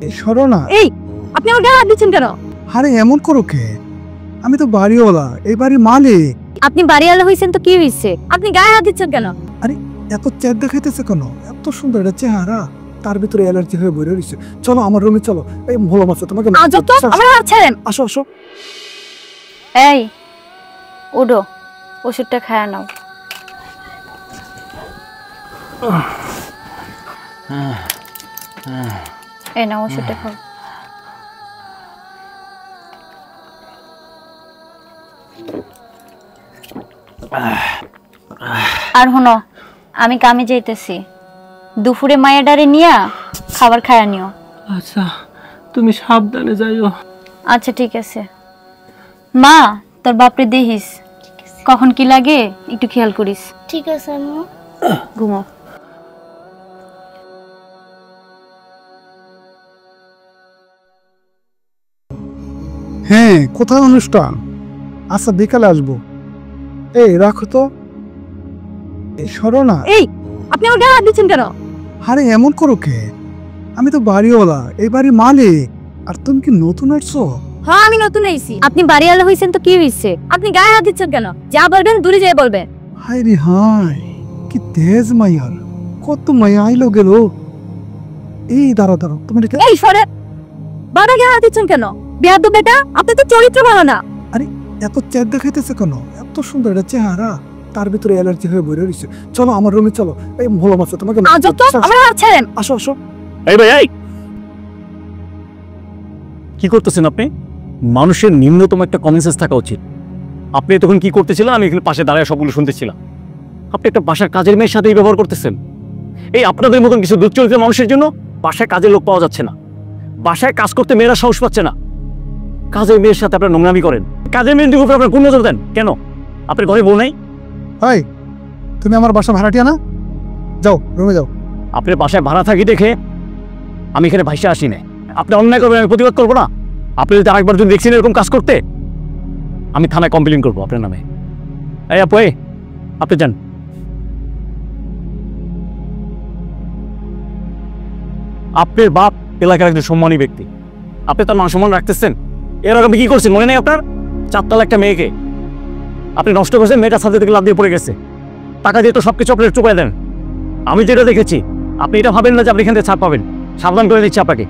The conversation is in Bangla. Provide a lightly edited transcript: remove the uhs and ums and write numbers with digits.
সরো না। এই আপনি আমার গায়ে হাত দিচ্ছেন কেন? আরে এমন করো কে? আমি তো বাড়িওয়ালা, এই বাড়ির মালিক। আপনি বাড়িওয়ালা হইছেন তো কি হইছে? আপনি গায়ে হাত দিচ্ছেন কেন? আরে এত চেহারা দেখাইতেছে কেন? এত সুন্দর একটা চেহারা, তার ভিতরে অ্যালার্জি হয়ে বইরে রইছে। চলো আমার রুমে চলো। এই ভালো মাছ তোমাকে যত আমার হাত ছাড়েন। আসো আসো। এই উডো, ওষুধটা খায়া নাও। এই নাও ওষুধটা খাও। আর হনো, আমি কামে যাইতেছি, দুপুরে মায়ের ডারে নিয়া খাবার খায়া নিও। আচ্ছা, তুমি সাবধানে যাইও। আচ্ছা ঠিক আছে। মা, তোর বাপরে দেখিস, কখন কি লাগে একটু খেয়াল করিস। ঠিক আছে আম্মু। ঘুমাও। হ্যাঁ, কোথায় অনুষ্ঠান? আচ্ছা বিকালে আসবো। এই রাখো তো। সরো না। এই আপনি আমার গায়ে হাত দিচ্ছেন কেন? আরে এমন করো কে? আমি তো বাড়িওয়ালা, এই বাড়ির মালিক। আর তুমি কি নতুন আসছো? হ্যাঁ আমি নতুন আইছি। আপনি বাড়িওয়ালা হইছেন তো কি হইছে? আপনি গায়ে হাত দিচ্ছেন কেন? যা বলবেন দূরে যেয়ে বলবেন। হাই রে হাই, কি তেজ মাইয়ার, কত মাইয়া আইলো গেল। এই দাঁড়াও দাঁড়াও, তুমি এই সরে, বাড়া গায়ে হাত দিচ্ছেন কেন? বেয়াদব বেটা, আপনি তো চরিত্র ভালো না। আরে এত চেহারা দেখাইতেছে কেন? এত সুন্দর একটা চেহারা, তার ভিতরে অ্যালার্জি হয়ে বইরে রইছে। চলো আমার রুমে চলো। এই ভালো মাছ তোমাকে যত আমার হাত ছাড়েন। আসো আসো। এই ভাই, এই কি করতেছেন আপনি? মানুষের নিম্নতম একটা কমন সেন্স থাকা উচিত। আপনি তখন কি করতেছিলেন? আমি এখানে পাশে দাঁড়ায় সবগুলো শুনতেছিলাম। আপনি একটা বাসার কাজের মেয়ের সাথেই ব্যবহার করতেছেন। এই আপনাদের মতন কিছু দুশ্চরিত্র মানুষের জন্য বাসায় কাজের লোক পাওয়া যাচ্ছে না। বাসায় কাজ করতে মেয়েরা সাহস পাচ্ছে না। কাজের মেয়ের সাথে আপনারা নোংরামি করেন। কাজের মেয়ের দিকে আপনারা কোন নজর দেন কেন? আপনার ঘরে বউ নাই? হাই, তুমি আমার বাসা ভাড়াটিয়া না? যাও রুমে যাও। আপনার বাসায় ভাড়া থাকি দেখে আমি এখানে ভাইসা আসি না। আপনি অন্যায় করবেন, আমি প্রতিবাদ করবো না। আপনি যদি আরেকবার যদি দেখছেন এরকম কাজ করতে, আমি থানায় কমপ্লেন করবো আপনার নামে। এই আপু, আপনি যান। আপনার বাপ এলাকার একজন সম্মানী ব্যক্তি, আপনি তার মান সম্মান রাখতেছেন। এর আগে আপনি কি করছেন মনে নেই আপনার? 4 তলা একটা মেয়েকে আপনি নষ্ট করছেন। মেয়েটার সাথে থেকে লাফ দিয়ে পড়ে গেছে। টাকা দিয়ে তো সবকিছু আপনার চুপাই দেন। আমি যেটা দেখেছি, আপনি এটা ভাবেন না যে আপনি এখান থেকে ছাড় পাবেন। সাবধান করে দিচ্ছি আপনাকে।